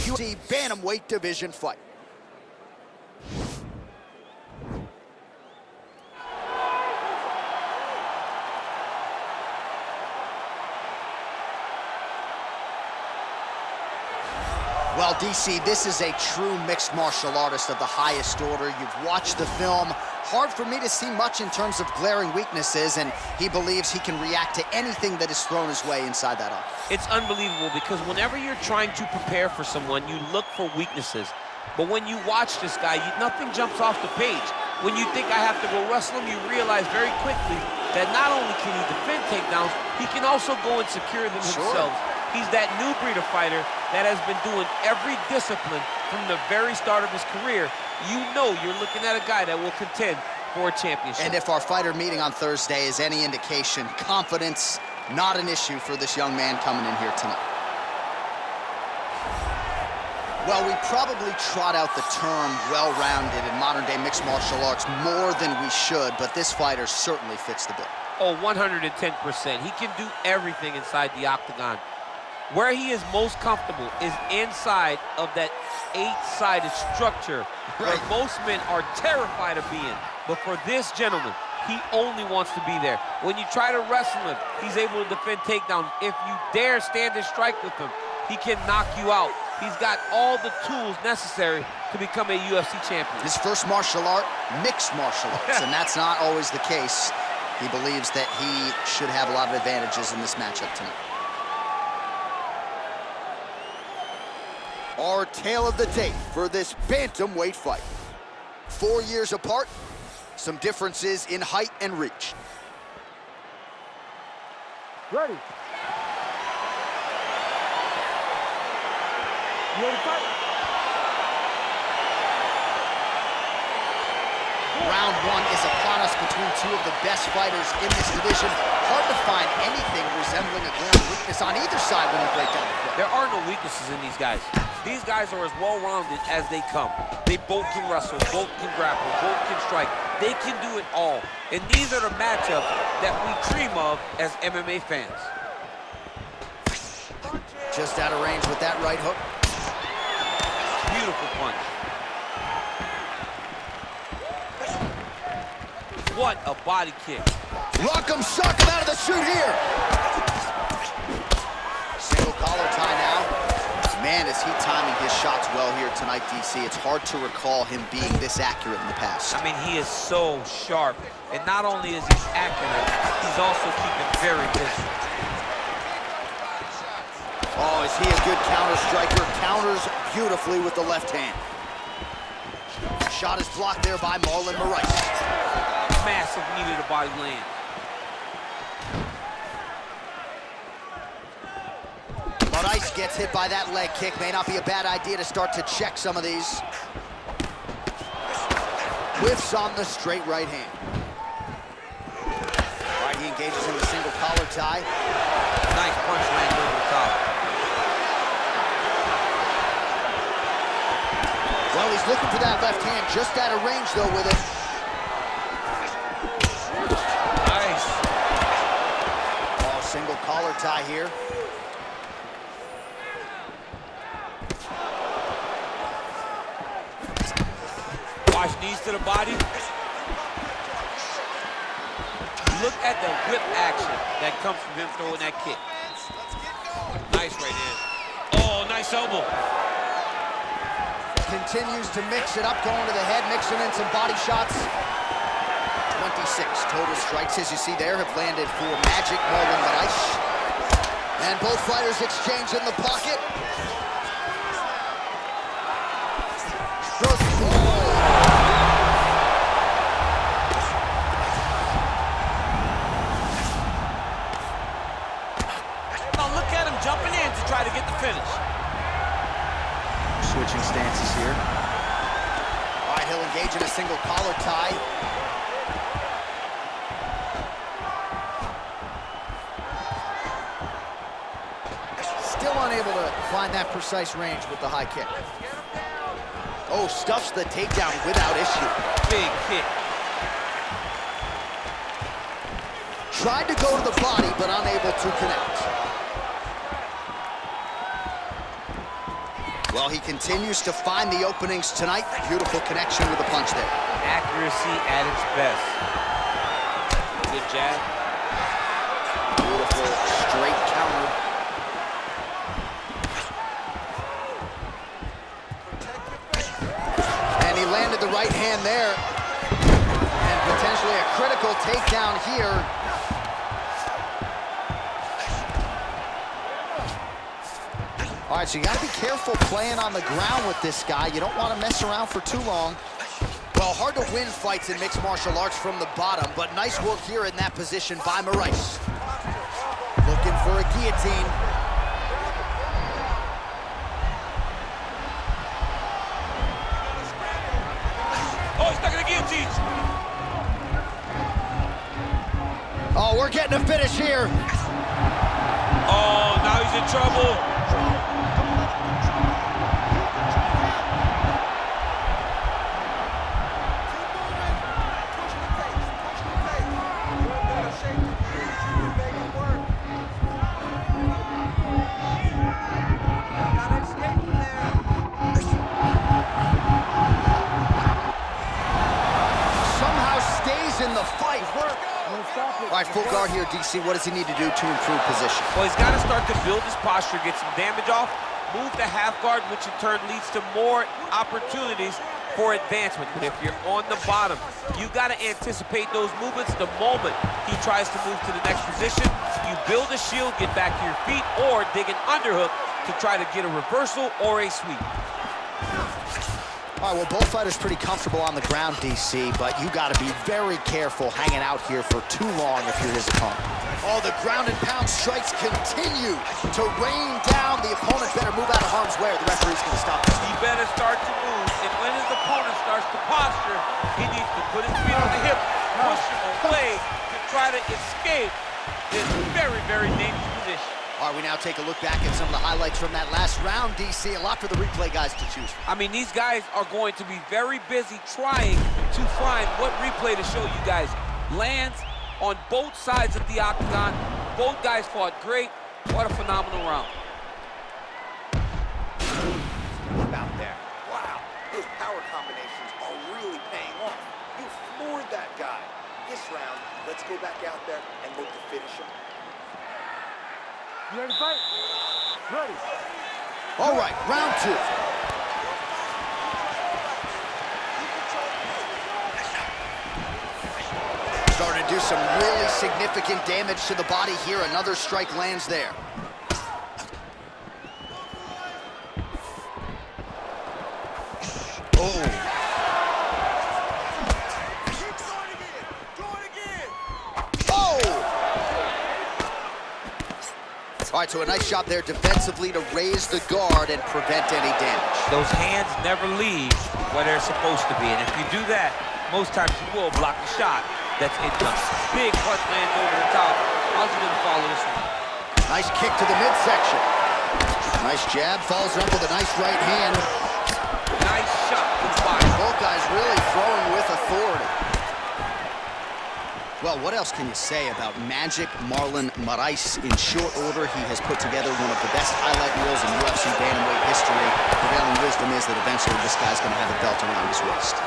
UFC Bantamweight division fight. Well, DC, this is a true mixed martial artist of the highest order. You've watched the film. Hard for me to see much in terms of glaring weaknesses, and he believes he can react to anything that is thrown his way inside that arm. It's unbelievable because whenever you're trying to prepare for someone, you look for weaknesses. But when you watch this guy, nothing jumps off the page. When you think I have to go wrestle him, you realize very quickly that not only can he defend takedowns, he can also go and secure them himself. He's that new breed of fighter that has been doing every discipline from the very start of his career. You know you're looking at a guy that will contend for a championship. And if our fighter meeting on Thursday is any indication, confidence, not an issue for this young man coming in here tonight. Well, we probably trot out the term well-rounded in modern-day mixed martial arts more than we should, but this fighter certainly fits the bill. Oh, 110%. He can do everything inside the octagon. Where he is most comfortable is inside of that 8-sided structure where most men are terrified of being. But for this gentleman, he only wants to be there. When you try to wrestle him, he's able to defend takedowns. If you dare stand and strike with him, he can knock you out. He's got all the tools necessary to become a UFC champion. His first martial art, mixed martial arts, and that's not always the case. He believes that he should have a lot of advantages in this matchup tonight. Our tale of the tape for this bantamweight fight. 4 years apart, some differences in height and reach. Ready. You ready to fight? Round one is upon us between two of the best fighters in this division. Hard to find anything resembling a glaring weakness on either side when you break down the fight. There are no weaknesses in these guys. These guys are as well-rounded as they come. They both can wrestle, both can grapple, both can strike. They can do it all. And these are the matchups that we dream of as MMA fans. Just out of range with that right hook. Beautiful punch. What a body kick. Rock him, shock him out of the chute here. Single collar tie now. Man, is he timing his shots well here tonight, DC. It's hard to recall him being this accurate in the past. I mean, he is so sharp. And not only is he accurate, he's also keeping very busy. Oh, is he a good counter striker? Counters beautifully with the left hand. Shot is blocked there by Marlon Moraes. Massive knee to the body land. Moraes gets hit by that leg kick. May not be a bad idea to start to check some of these. Whiffs on the straight right hand. All right, he engages in the single collar tie. Nice punch landed over the top. Well, he's looking for that left hand, just out of range, though, with it. Nice. Oh, single collar tie here. Watch knees to the body. Look at the whip action that comes from him throwing that kick. Nice right hand. Oh, nice elbow. Continues to mix it up, going to the head, mixing in some body shots. 26 total strikes, as you see there, have landed for Magic Marlon Moraes. And both fighters exchange in the pocket. Now look at him jumping in to try to get the finish. Switching stances here. All right, he'll engage in a single collar tie. Still unable to find that precise range with the high kick. Oh, stuffs the takedown without issue. Big kick. Tried to go to the body, but unable to connect. Well, he continues to find the openings tonight. Beautiful connection with the punch there. Accuracy at its best. Good jab. Beautiful straight counter. And he landed the right hand there. And potentially a critical takedown here. All right, so you gotta be careful playing on the ground with this guy. You don't want to mess around for too long. Well, hard to win fights in mixed martial arts from the bottom, but nice work here in that position by Moraes. Looking for a guillotine. Oh, he's stuck in the guillotine. Oh, we're getting a finish here. Oh, now he's in trouble. In the fight. All right, full guard here, DC. What does he need to do to improve position? Well, he's got to start to build his posture, get some damage off, move to half guard, which in turn leads to more opportunities for advancement. But if you're on the bottom, you got to anticipate those movements the moment he tries to move to the next position. You build a shield, get back to your feet, or dig an underhook to try to get a reversal or a sweep. All right, well, both fighters pretty comfortable on the ground, DC, but you got to be very careful hanging out here for too long if you're his opponent. Oh, the ground and pound strikes continue to rain down. The opponent better move out of harm's way or the referee's going to stop this. He better start to move, and when his opponent starts to posture, he needs to put his feet on the hip, push him away to try to escape this very, very dangerous position. All right, we now take a look back at some of the highlights from that last round, DC. A lot for the replay guys to choose from. I mean, these guys are going to be very busy trying to find what replay to show you guys. Lands on both sides of the octagon. Both guys fought great. What a phenomenal round. About there. Wow, those power combinations are really paying off. You floored that guy. This round, let's go back out there and look to finish him. You ready to fight? Ready. All right, round two. Starting to do some really significant damage to the body here. Another strike lands there. Oh. All right, so a nice shot there defensively to raise the guard and prevent any damage. Those hands never leave where they're supposed to be, and if you do that, most times you will block the shot that's incoming. Big punch lands over the top. How's he gonna follow this one? Nice kick to the midsection. Nice jab, follows up with a nice right hand. Nice shot to the body. Both guys really throwing with authority. Well, what else can you say about Magic Marlon Moraes? In short order, he has put together one of the best highlight reels in UFC Bantamweight history. Prevailing wisdom is that eventually this guy's going to have a belt around his waist.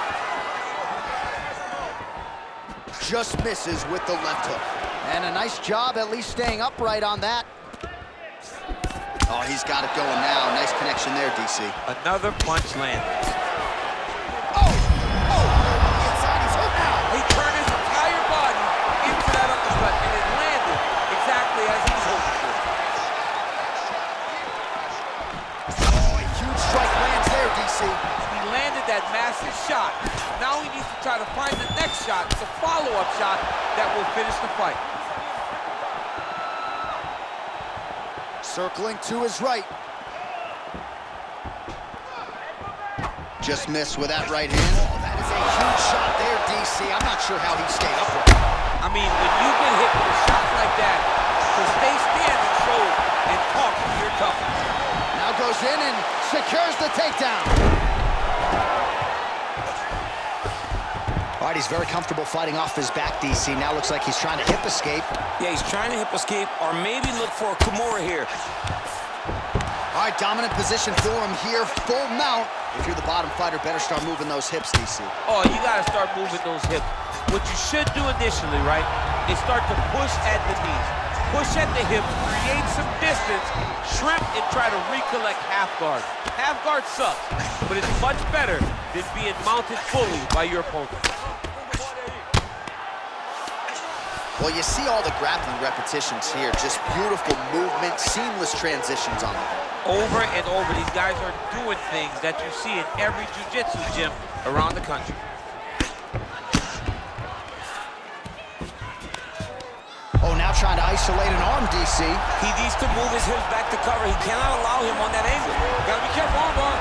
Just misses with the left hook. And a nice job at least staying upright on that. Oh, he's got it going now. Nice connection there, DC. Another punch landed. Oh! Oh! Inside, he's hurt now. He turned his entire body into that uppercut, and it landed exactly as he was hoping for. Oh, a huge strike lands there, DC. He landed that massive shot. Now he needs to try to find the next shot, the follow-up shot that will finish the fight. Circling to his right. Just missed with that right hand. Oh, that is a huge shot there, DC. I'm not sure how he stayed upright. I mean, when you get hit with a shot like that, to stay standing shows and talk to your toughness. Now goes in and secures the takedown. All right, he's very comfortable fighting off his back, DC. Now looks like he's trying to hip escape. Yeah, he's trying to hip escape or maybe look for a Kimura here. All right, dominant position for him here, full mount. If you're the bottom fighter, better start moving those hips, DC. Oh, you gotta start moving those hips. What you should do initially, right, is start to push at the knees. Push at the hips, create some distance, shrimp, and try to recollect half guard. Half guard sucks, but it's much better than being mounted fully by your opponent. Well, you see all the grappling repetitions here. Just beautiful movement, seamless transitions on the ball. Over and over, these guys are doing things that you see in every jiu-jitsu gym around the country. Oh, now trying to isolate an arm, DC. He needs to move his hips back to cover. He cannot allow him on that angle. Gotta be careful, armbar.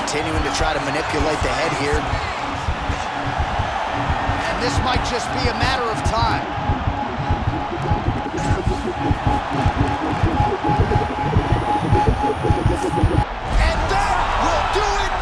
Continuing to try to manipulate the head here. And this might just be a matter of time. And that will do it.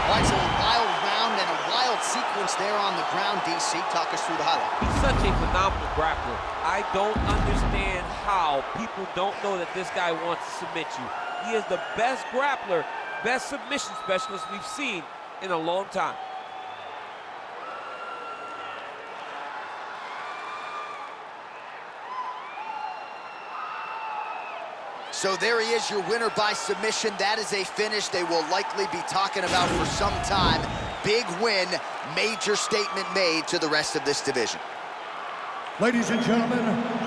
All right, so a wild round and a wild sequence there on the ground, DC. Talk us through the highlight. He's such a phenomenal grappler. I don't understand how people don't know that this guy wants to submit you. He is the best grappler, best submission specialist we've seen in a long time. So there he is, your winner by submission. That is a finish they will likely be talking about for some time. Big win, major statement made to the rest of this division. Ladies and gentlemen,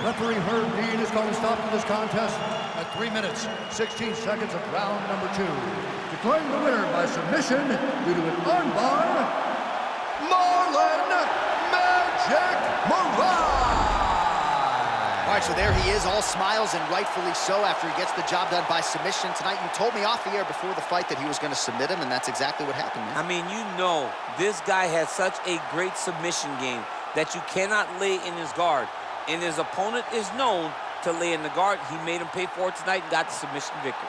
referee Herb Dean is going to stop this contest at 3 minutes, 16 seconds of round number 2. Declaring the winner by submission due to an armbar, Marlon Moraes! All right, so there he is, all smiles and rightfully so after he gets the job done by submission tonight. You told me off the air before the fight that he was going to submit him, and that's exactly what happened, man. I mean, you know, this guy has such a great submission game that you cannot lay in his guard. And his opponent is known to lay in the guard. He made him pay for it tonight and got the submission victory.